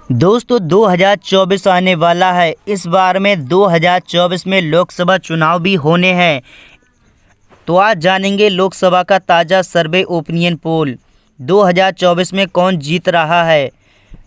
दोस्तों 2024 आने वाला है। इस बार में 2024 में लोकसभा चुनाव भी होने हैं। तो आज जानेंगे लोकसभा का ताज़ा सर्वे ओपिनियन पोल 2024 में कौन जीत रहा है।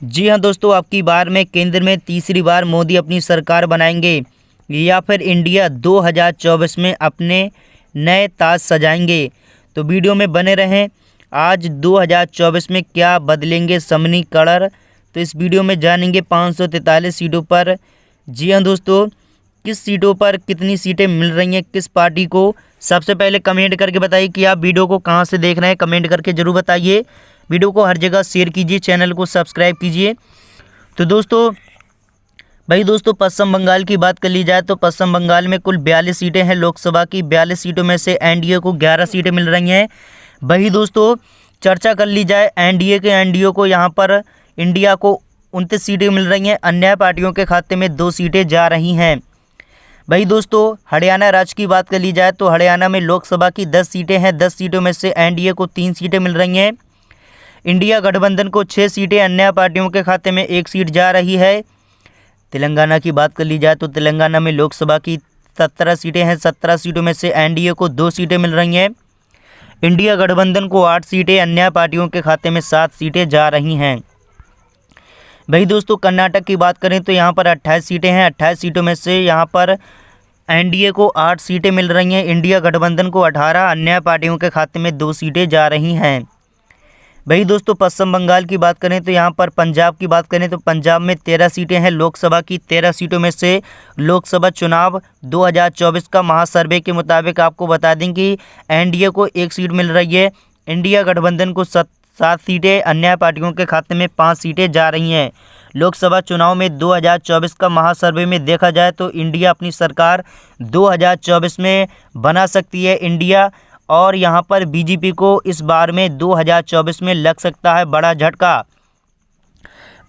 जी हां दोस्तों, अब की बार में केंद्र में तीसरी बार मोदी अपनी सरकार बनाएंगे या फिर इंडिया 2024 में अपने नए ताज सजाएंगे। तो वीडियो में बने रहें। आज 2024 में क्या बदलेंगे समीकरण, तो इस वीडियो में जानेंगे 543 सीटों पर। जी हां दोस्तों, किस सीटों पर कितनी सीटें मिल रही हैं किस पार्टी को। सबसे पहले कमेंट करके बताइए कि आप वीडियो को कहां से देख रहे हैं, कमेंट करके ज़रूर बताइए। वीडियो को हर जगह शेयर कीजिए, चैनल को सब्सक्राइब कीजिए। तो दोस्तों पश्चिम बंगाल की बात कर ली जाए तो पश्चिम बंगाल में कुल 42 सीटें हैं लोकसभा की। 42 सीटों में से एनडीए को 11 सीटें मिल रही हैं। वही दोस्तों चर्चा कर ली जाए एनडीए को यहाँ पर इंडिया को 29 सीटें मिल रही हैं। अन्य पार्टियों के खाते में 2 सीटें जा रही हैं। वही दोस्तों हरियाणा राज्य की बात कर ली जाए तो हरियाणा में लोकसभा की 10 सीटें हैं। 10 सीटों में से एनडीए को 3 सीटें मिल रही हैं। इंडिया गठबंधन को 6 सीटें, अन्य पार्टियों के खाते में 1 सीट जा रही है। तेलंगाना की बात कर ली जाए तो तेलंगाना में लोकसभा की 17 सीटें हैं। 17 सीटों में से एनडीए को 2 सीटें मिल रही हैं। इंडिया गठबंधन को 8 सीटें, अन्य पार्टियों के खाते में 7 सीटें जा रही हैं। वही दोस्तों कर्नाटक की बात करें तो यहाँ पर 28 सीटें हैं। 28 सीटों में से यहाँ पर एनडीए को 8 सीटें मिल रही हैं। इंडिया गठबंधन को 18, अन्य पार्टियों के खाते में 2 सीटें जा रही हैं। वही दोस्तों पश्चिम बंगाल की बात करें तो यहाँ पर पंजाब की बात करें तो पंजाब में 13 सीटें हैं लोकसभा की। 13 सीटों में से लोकसभा चुनाव 2024 का महासर्वे के मुताबिक आपको बता दें कि एनडीए को 1 सीट मिल रही है। इंडिया गठबंधन को 7 सीटें, अन्य पार्टियों के खाते में 5 सीटें जा रही हैं। लोकसभा चुनाव में 2024 का महासर्वे में देखा जाए तो इंडिया अपनी सरकार 2024 में बना सकती है इंडिया, और यहाँ पर बीजेपी को इस बार में 2024 में लग सकता है बड़ा झटका।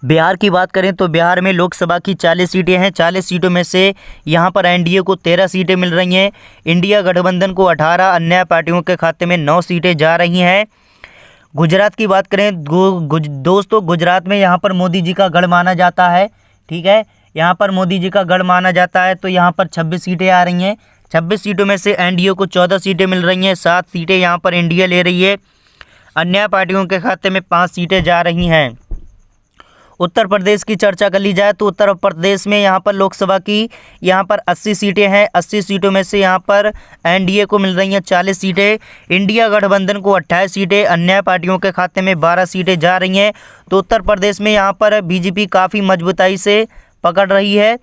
बिहार की बात करें तो बिहार में लोकसभा की 40 सीटें हैं। 40 सीटों में से यहाँ पर एनडीए को 13 सीटें मिल रही हैं। इंडिया गठबंधन को 18, अन्य पार्टियों के खाते में 9 सीटें जा रही हैं। गुजरात की बात करें दोस्तों गुजरात में यहाँ पर मोदी जी का गढ़ माना जाता है। ठीक है, यहाँ पर मोदी जी का गढ़ माना जाता है। तो यहाँ पर 26 सीटें आ रही हैं। 26 सीटों में से एनडीए को 14 सीटें मिल रही हैं। 7 सीटें यहाँ पर इंडिया ले रही है। अन्य पार्टियों के खाते में 5 सीटें जा रही हैं। उत्तर प्रदेश की चर्चा कर ली जाए तो उत्तर प्रदेश में यहाँ पर लोकसभा की यहाँ पर 80 सीटें हैं। 80 सीटों में से यहाँ पर एनडीए को मिल रही हैं 40 सीटें। इंडिया गठबंधन को 28 सीटें, अन्य पार्टियों के खाते में 12 सीटें जा रही हैं। तो उत्तर प्रदेश में यहाँ पर बीजेपी काफ़ी मजबूताई से पकड़ रही है।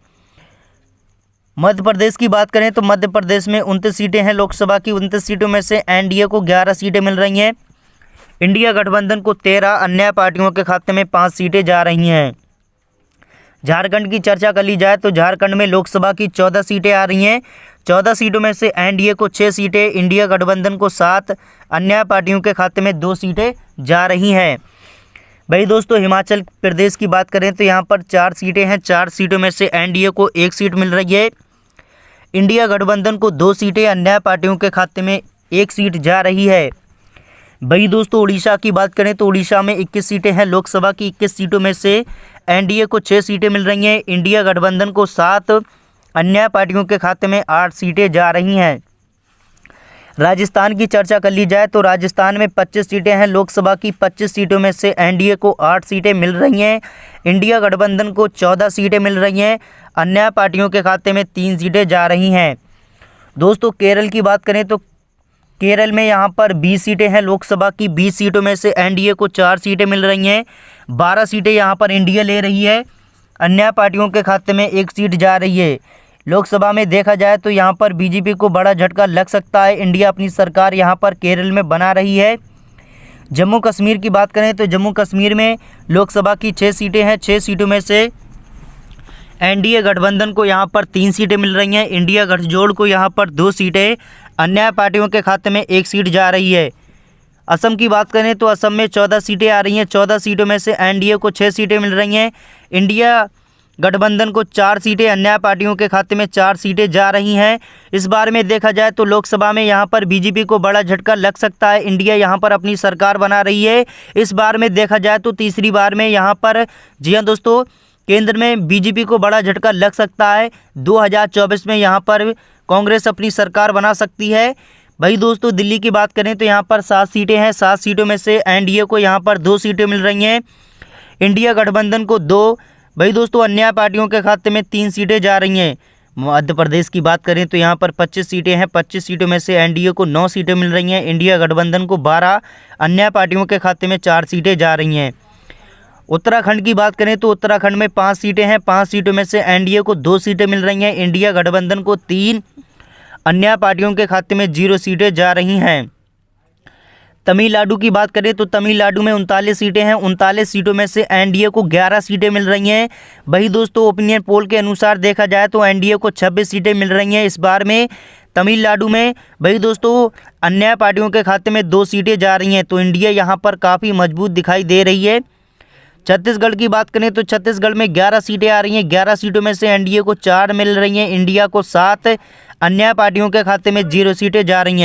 मध्य प्रदेश की बात करें तो मध्य प्रदेश में 29 सीटें हैं लोकसभा की। 29 सीटों में से एनडीए को 11 सीटें मिल रही हैं। इंडिया गठबंधन को 13, अन्य पार्टियों के खाते में 5 सीटें जा रही हैं। झारखंड की चर्चा कर ली जाए तो झारखंड में लोकसभा की 14 सीटें आ रही हैं। 14 सीटों में से एनडीए को 6 सीटें, इंडिया गठबंधन को 7, अन्य पार्टियों के खाते में 2 सीटें जा रही हैं। भाई दोस्तों हिमाचल प्रदेश की बात करें तो यहाँ पर 4 सीटें हैं। 4 सीटों में से एनडीए को 1 सीट मिल रही है। इंडिया गठबंधन को 2 सीटें, अन्य पार्टियों के खाते में 1 सीट जा रही है। भाई दोस्तों उड़ीसा की बात करें तो उड़ीसा में 21 सीटें हैं लोकसभा की। 21 सीटों में से एनडीए को 6 सीटें मिल रही हैं। इंडिया गठबंधन को 7, अन्य पार्टियों के खाते में 8 सीटें जा रही हैं। राजस्थान की चर्चा कर ली जाए तो राजस्थान में 25 सीटें हैं लोकसभा की। 25 सीटों में से एनडीए को 8 सीटें मिल रही हैं। इंडिया गठबंधन को 14 सीटें मिल रही हैं। अन्य पार्टियों के खाते में 3 सीटें जा रही हैं। दोस्तों केरल की बात करें तो केरल में यहाँ पर 20 सीटें हैं लोकसभा की। 20 सीटों में से एनडीए को 4 सीटें मिल रही हैं। 12 सीटें यहाँ पर इंडिया ले रही है। अन्य पार्टियों के खाते में 1 सीट जा रही है। लोकसभा में देखा जाए तो यहाँ पर बीजेपी को बड़ा झटका लग सकता है। इंडिया अपनी सरकार यहाँ पर केरल में बना रही है। जम्मू कश्मीर की बात करें तो जम्मू कश्मीर में लोकसभा की 6 सीटें हैं। 6 सीटों में से एनडीए गठबंधन को यहाँ पर 3 सीटें मिल रही हैं। इंडिया गठजोड़ को यहाँ पर 2 सीटें, अन्य पार्टियों के खाते में 1 सीट जा रही है। असम की बात करें तो असम में 14 सीटें आ रही हैं। 14 सीटों में से एनडीए को 6 सीटें मिल रही हैं। इंडिया गठबंधन को 4 सीटें, अन्य पार्टियों के खाते में 4 सीटें जा रही हैं। इस बार में देखा जाए तो लोकसभा में यहाँ पर बीजेपी को बड़ा झटका लग सकता है। इंडिया यहाँ पर अपनी सरकार बना रही है। इस बार में देखा जाए तो तीसरी बार में यहाँ पर, जी हाँ दोस्तों, केंद्र में बीजेपी को बड़ा झटका लग सकता है। 2024 में यहाँ पर कांग्रेस अपनी सरकार बना सकती है। भाई दोस्तों, दिल्ली की बात करें तो यहाँ पर 7 सीटें हैं। 7 सीटों में से एनडीए को यहाँ पर 2 सीटें मिल रही हैं, इंडिया गठबंधन को 2। भाई दोस्तों, अन्य पार्टियों के खाते में 3 सीटें जा रही हैं। मध्य प्रदेश की बात करें तो यहाँ पर 25 सीटें हैं। 25 सीटों में से एनडीए को 9 सीटें मिल रही हैं, इंडिया गठबंधन को 12, अन्य पार्टियों के खाते में 4 सीटें जा रही हैं। उत्तराखंड की बात करें तो उत्तराखंड में 5 सीटें हैं। 5 सीटों में से एनडीए को 2 सीटें मिल रही हैं, इंडिया गठबंधन को 3, अन्य पार्टियों के खाते में 0 सीटें जा रही हैं। तमिलनाडु की बात करें तो तमिलनाडु में 39 सीटें हैं। 39 सीटों में से एनडीए को 11 सीटें मिल रही हैं। वही दोस्तों, ओपिनियन पोल के अनुसार देखा जाए तो एनडीए को 26 सीटें मिल रही हैं इस बार में तमिलनाडु में। वही दोस्तों, अन्य पार्टियों के खाते में 2 सीटें जा रही हैं, तो इंडिया यहाँ पर काफ़ी मजबूत दिखाई दे रही है। छत्तीसगढ़ की बात करें तो छत्तीसगढ़ में 11 सीटें आ रही हैं। 11 सीटों में से एनडीए को 4 मिल रही हैं, इंडिया को 7, अन्य पार्टियों के खाते में 0 सीटें जा रही हैं।